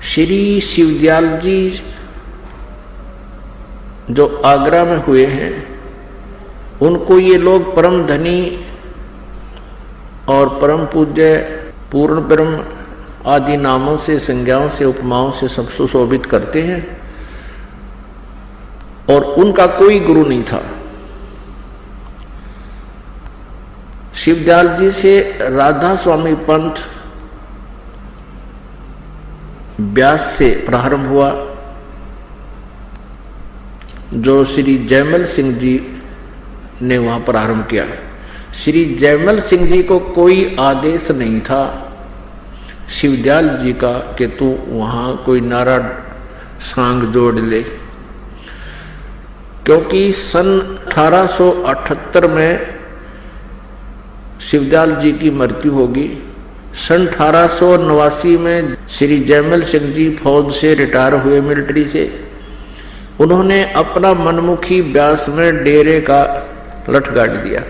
श्री शिवदयाल जी जो आगरा में हुए हैं, उनको ये लोग परम धनी और परम पूज्य, पूर्ण ब्रह्म आदि नामों से, संज्ञाओं से, उपमाओं से सब सुशोभित करते हैं। और उनका कोई गुरु नहीं था। शिवदयाल जी से राधा स्वामी पंथ व्यास से प्रारंभ हुआ, जो श्री जयमल सिंह जी ने वहां प्रारंभ किया। श्री जयमल सिंह जी को कोई आदेश नहीं था शिवदयाल जी का कि तू वहां कोई नारा सांग जोड़ ले, क्योंकि सन 1878 में शिवदयाल जी की मृत्यु होगी। सन 1889 में श्री जयमल सिंह जी फौज से रिटायर हुए, मिलिट्री से। उन्होंने अपना मनमुखी व्यास में डेरे का लठ गाड़ दिया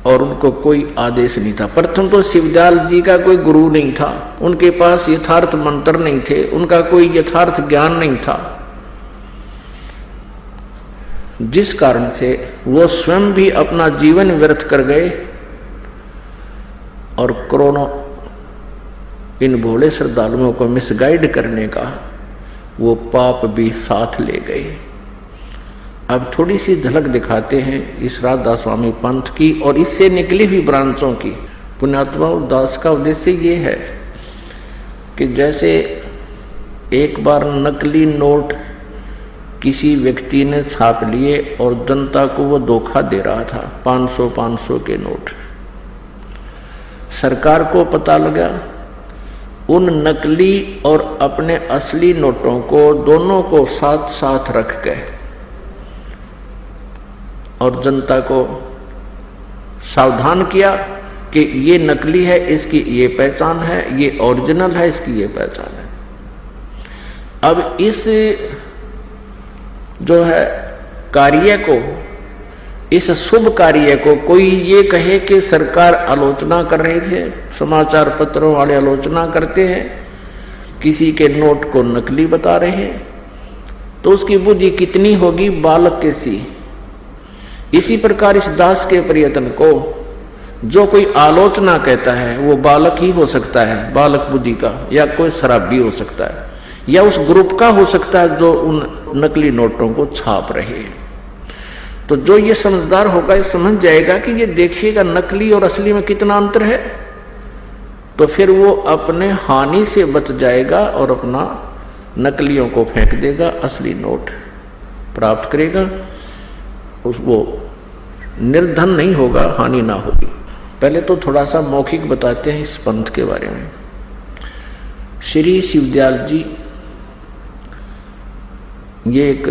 और उनको कोई आदेश नहीं था। प्रथम तो शिवदयाल जी का कोई गुरु नहीं था, उनके पास यथार्थ मंत्र नहीं थे, उनका कोई यथार्थ ज्ञान नहीं था, जिस कारण से वो स्वयं भी अपना जीवन व्यर्थ कर गए और करोड़ों इन भोले श्रद्धालुओं को मिसगाइड करने का वो पाप भी साथ ले गए। अब थोड़ी सी झलक दिखाते हैं इस राधा स्वामी पंथ की और इससे निकली हुई ब्रांचों की। पुण्यात्मा दास का उद्देश्य ये है कि जैसे एक बार नकली नोट किसी व्यक्ति ने छाप लिए और जनता को वो धोखा दे रहा था, 500 के नोट। सरकार को पता लगा, उन नकली और अपने असली नोटों को दोनों को साथ साथ रख गए और जनता को सावधान किया कि ये नकली है, इसकी ये पहचान है, ये ओरिजिनल है, इसकी ये पहचान है। अब इस जो है कार्य को, इस शुभ कार्य को कोई ये कहे कि सरकार आलोचना कर रहे थे, समाचार पत्रों वाले आलोचना करते हैं, किसी के नोट को नकली बता रहे हैं, तो उसकी बुद्धि कितनी होगी बालक के सी। इसी प्रकार इस दास के प्रयत्न को जो कोई आलोचना कहता है वो बालक ही हो सकता है, बालक बुद्धि का, या कोई शराबी हो सकता है, या उस ग्रुप का हो सकता है जो उन नकली नोटों को छाप रहे हैं। तो जो ये समझदार होगा ये समझ जाएगा कि ये देखिएगा नकली और असली में कितना अंतर है, तो फिर वो अपने हानि से बच जाएगा और अपना नकलियों को फेंक देगा, असली नोट प्राप्त करेगा, वो निर्धन नहीं होगा, हानि ना होगी। पहले तो थोड़ा सा मौखिक बताते हैं इस पंथ के बारे में। श्री शिवदयाल जी ये एक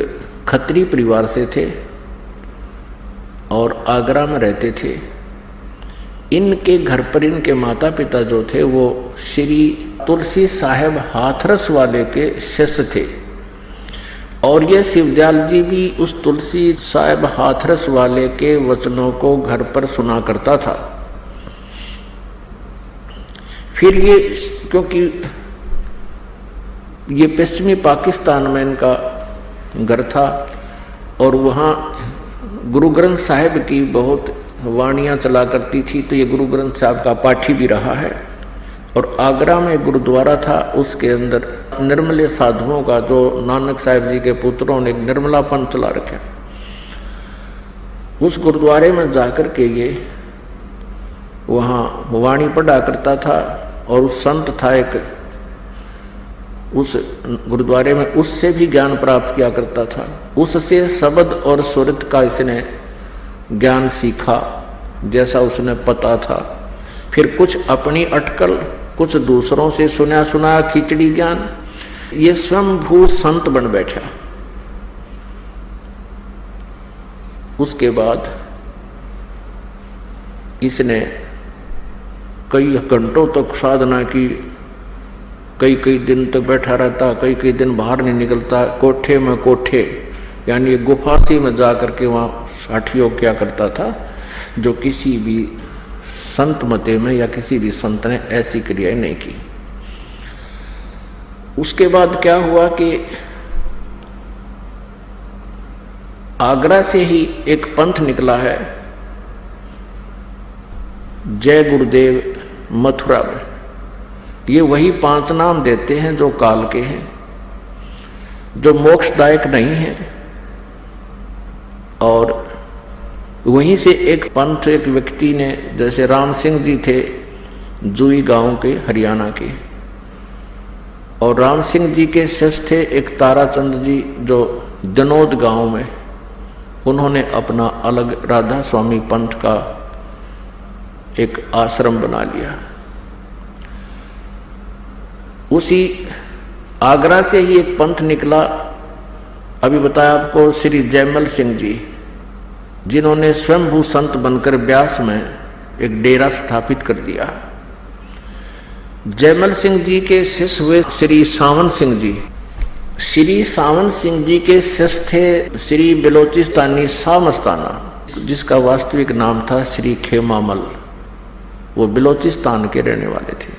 खत्री परिवार से थे और आगरा में रहते थे। इनके घर पर इनके माता पिता जो थे वो श्री तुलसी साहेब हाथरस वाले के शिष्य थे और ये शिवदयाल जी भी उस तुलसी साहेब हाथरस वाले के वचनों को घर पर सुना करता था। फिर ये क्योंकि ये पश्चिमी पाकिस्तान में इनका घर था और वहाँ गुरु ग्रंथ साहिब की बहुत वाणियाँ चला करती थी, तो ये गुरु ग्रंथ साहिब का पाठी भी रहा है। और आगरा में गुरुद्वारा था, उसके अंदर निर्मले साधुओं का, जो नानक साहिब जी के पुत्रों ने निर्मला पंथ चला रखा, उस गुरुद्वारे में जाकर के ये वहाँ वाणी पढ़ा करता था। और उस संत था एक, उस गुरुद्वारे में उससे भी ज्ञान प्राप्त किया करता था। उससे शब्द और सुरत का इसने ज्ञान सीखा जैसा उसने पता था। फिर कुछ अपनी अटकल, कुछ दूसरों से सुना सुनाया खिचड़ी ज्ञान, ये स्वयं भू संत बन बैठा। उसके बाद इसने कई घंटों तक साधना की, कई कई दिन तक बैठा रहता, कई कई दिन बाहर नहीं निकलता, कोठे में कोठे यानी गुफा सी में जा करके वहाँ साठियोग क्या करता था, जो किसी भी संत मते में या किसी भी संत ने ऐसी क्रियाएं नहीं की। उसके बाद क्या हुआ कि आगरा से ही एक पंथ निकला है, जय गुरुदेव मथुरा में। ये वही 5 नाम देते हैं जो काल के हैं, जो मोक्षदायक नहीं है। और वहीं से एक पंथ, एक व्यक्ति ने, जैसे राम सिंह जी थे जुई गांव के, हरियाणा के, और राम सिंह जी के शिष्य थे एक ताराचंद जी जो दनोद गांव में। उन्होंने अपना अलग राधा स्वामी पंथ का एक आश्रम बना लिया। उसी आगरा से ही एक पंथ निकला, अभी बताया आपको, श्री जयमल सिंह जी, जिन्होंने स्वयंभू संत बनकर ब्यास में एक डेरा स्थापित कर दिया। जयमल सिंह जी के शिष्य हुए श्री सावन सिंह जी। श्री सावन सिंह जी के शिष्य थे श्री बलोचिस्तानी शाह मस्ताना, जिसका वास्तविक नाम था श्री खेमामल। वो बलोचिस्तान के रहने वाले थे।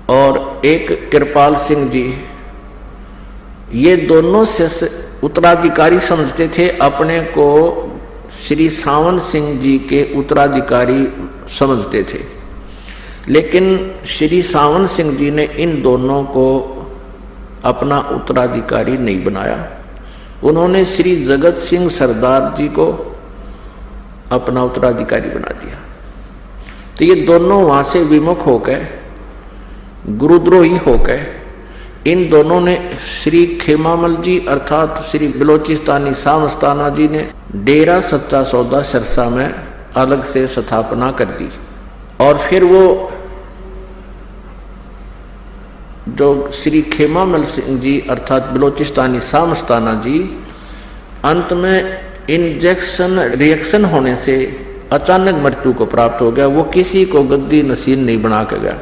और एक कृपाल सिंह जी, ये दोनों शिष्य उत्तराधिकारी समझते थे अपने को, श्री सावन सिंह जी के उत्तराधिकारी समझते थे। लेकिन श्री सावन सिंह जी ने इन दोनों को अपना उत्तराधिकारी नहीं बनाया। उन्होंने श्री जगत सिंह सरदार जी को अपना उत्तराधिकारी बना दिया। तो ये दोनों वहां से विमुख हो गए, गुरुद्रोही हो गए। इन दोनों ने, श्री खेमामल जी अर्थात श्री बलोचिस्तानी शाह मस्ताना जी ने डेरा सच्चा सौदा सिरसा में अलग से स्थापना कर दी। और फिर वो जो श्री खेमामल सिंह जी अर्थात बलोचिस्तानी शाह मस्ताना जी, अंत में इंजेक्शन रिएक्शन होने से अचानक मृत्यु को प्राप्त हो गया। वो किसी को गद्दी नसीब नहीं बना के गया।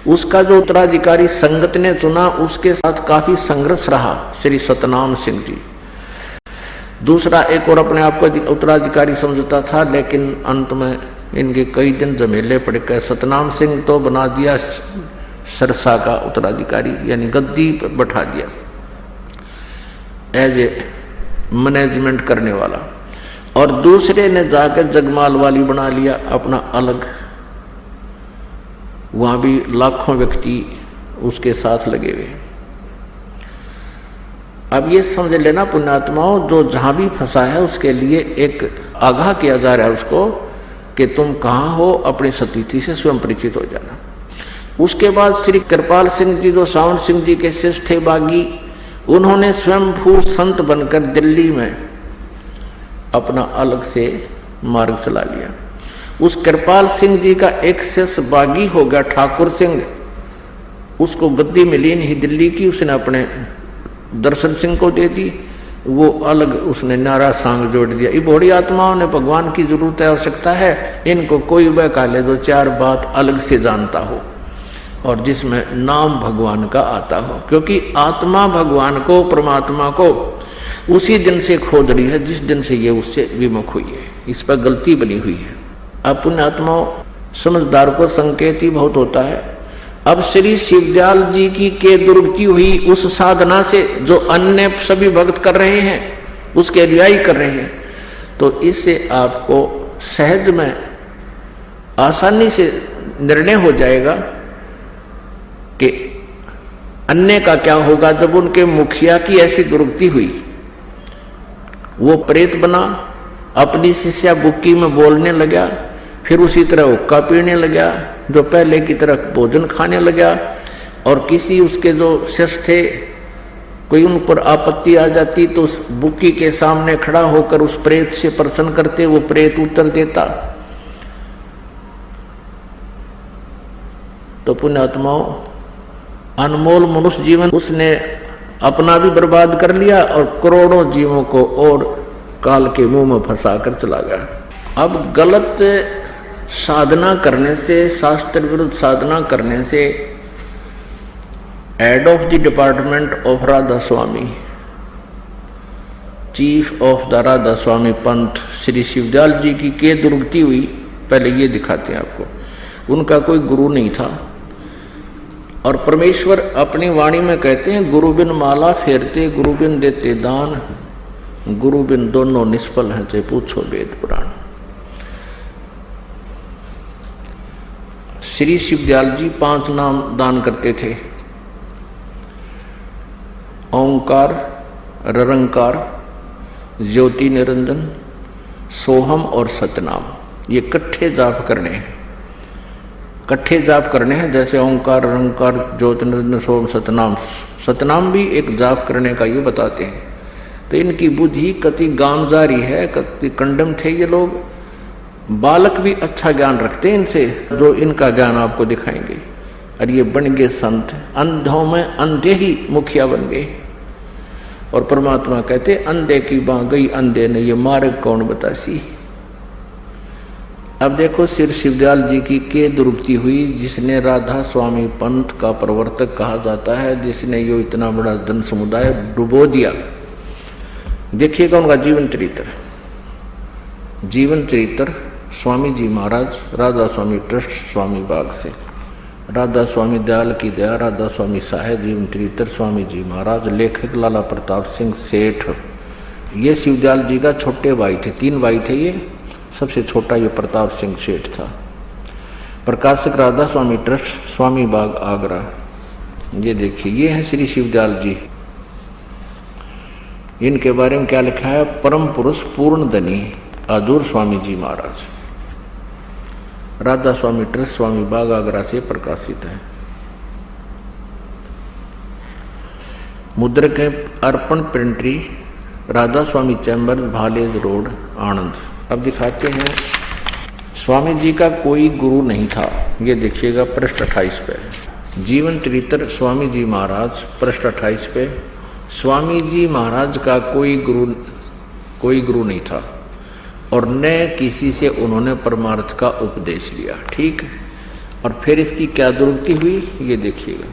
उसका जो उत्तराधिकारी संगत ने चुना, उसके साथ काफी संघर्ष रहा श्री सतनाम सिंह जी। दूसरा एक और अपने आप को उत्तराधिकारी समझता था, लेकिन अंत में इनके कई दिन झमेले पड़ गए। सतनाम सिंह तो बना दिया सिरसा का उत्तराधिकारी, यानी गद्दी पर बैठा दिया एज ए मैनेजमेंट करने वाला। और दूसरे ने जाकर जगमाल वाली बना लिया अपना अलग। वहां भी लाखों व्यक्ति उसके साथ लगे हुए। अब ये समझ लेना पुण्यात्माओं, जो जहां भी फंसा है उसके लिए एक आगाह किया जा रहा है उसको कि तुम कहाँ हो, अपनी स्थिति से स्वयं परिचित हो जाना। उसके बाद श्री कृपाल सिंह जी जो सावन सिंह जी के शिष्य थे बागी, उन्होंने स्वयंभू संत बनकर दिल्ली में अपना अलग से मार्ग चला लिया। उस कृपाल सिंह जी का एक शिष्य बागी हो गया ठाकुर सिंह, उसको गद्दी मिली नहीं दिल्ली की, उसने अपने दर्शन सिंह को दे दी। वो अलग उसने नारा सांग जोड़ दिया। ये बड़ी आत्माओं ने भगवान की जरूरत है, आवश्यकता है, इनको कोई बहका ले जो 4 बात अलग से जानता हो और जिसमें नाम भगवान का आता हो। क्योंकि आत्मा भगवान को, परमात्मा को उसी दिन से खोज रही है जिस दिन से ये उससे विमुख हुई है। इस पर गलती बनी हुई है। अब पुण्यात्माओं, समझदार को संकेत ही बहुत होता है। अब श्री शिवदयाल जी की के दुर्गति हुई उस साधना से जो अन्य सभी भक्त कर रहे हैं, उसके अनुयायी कर रहे हैं। तो इससे आपको सहज में आसानी से निर्णय हो जाएगा कि अन्य का क्या होगा। जब उनके मुखिया की ऐसी दुर्गति हुई, वो प्रेत बना, अपनी शिष्या बुक्की में बोलने लगा, फिर उसी तरह हुक्का पीने लगा, जो पहले की तरह भोजन खाने लगा। और किसी उसके जो शिष्य थे, कोई उन पर आपत्ति आ जाती तो उस बुक्की के सामने खड़ा होकर उस प्रेत से प्रश्न करते, वो प्रेत उत्तर देता। तो पुण्यात्माओं, अनमोल मनुष्य जीवन उसने अपना भी बर्बाद कर लिया और करोड़ों जीवों को और काल के मुंह में फंसा कर चला गया। अब गलत साधना करने से, शास्त्र विरुद्ध साधना करने से head of the department of Radha Swami, chief of the Radha Swami पंथ श्री शिवदयाल जी की के दुर्गति हुई। पहले ये दिखाते हैं आपको, उनका कोई गुरु नहीं था। और परमेश्वर अपनी वाणी में कहते हैं, गुरु बिन माला फेरते, गुरु बिन देते दान, गुरु बिन दोनों निष्फल हैं, चाहे पूछो वेद पुराण। श्री शिवदयाल जी 5 नाम दान करते थे, ओंकार, ररंकार, ज्योति निरंजन, सोहम और सतनाम। ये इकट्ठे जाप करने हैं, इकट्ठे जाप करने हैं। जैसे ओंकार, ररंकार, ज्योति निरंजन, सोहम, सतनाम। सतनाम भी एक जाप करने का ये बताते हैं। तो इनकी बुद्धि कति गामजारी है, कति कंडम थे ये लोग। बालक भी अच्छा ज्ञान रखते हैं इनसे, जो इनका ज्ञान आपको दिखाएंगे। और ये बन गए संत, अंधों में अंधे ही मुखिया बन गए। और परमात्मा कहते, अंधे की बाँ गई अंधे ने, ये मार्ग कौन बतासी। अब देखो सिर शिवदयाल जी की के दुर्गति हुई, जिसने राधा स्वामी पंथ का प्रवर्तक कहा जाता है, जिसने यो इतना बड़ा जन समुदाय डुबो दिया। देखिएगा उनका जीवन चरित्र। जीवन चरित्र स्वामी जी महाराज, राधा स्वामी ट्रस्ट, स्वामी बाग से। राधा स्वामी दयाल की दया, राधा स्वामी साहेब, जीवन चरित्र स्वामी जी महाराज। लेखक लाला प्रताप सिंह सेठ। ये शिवदयाल जी का छोटे भाई थे, 3 भाई थे ये, सबसे छोटा ये प्रताप सिंह सेठ था। प्रकाशक राधा स्वामी ट्रस्ट, स्वामी बाग, आगरा। ये देखिए, ये है श्री शिवदयाल जी। इनके बारे में क्या लिखा है, परम पुरुष पूर्ण धनी आजूर स्वामी जी महाराज। राधा स्वामी ट्रस्ट, स्वामी बाग, आगरा से प्रकाशित है। मुद्रक है अर्पण प्रिंटरी, राधा स्वामी चैम्बर, भालेज रोड, आनंद। अब दिखाते हैं, स्वामी जी का कोई गुरु नहीं था। ये देखिएगा पृष्ठ 28 पे, जीवन चरित्र स्वामी जी महाराज, पृष्ठ 28 पे। स्वामी जी महाराज का कोई गुरु नहीं था, और न किसी से उन्होंने परमार्थ का उपदेश लिया। ठीक। और फिर इसकी क्या दुर्गति हुई, ये देखिएगा।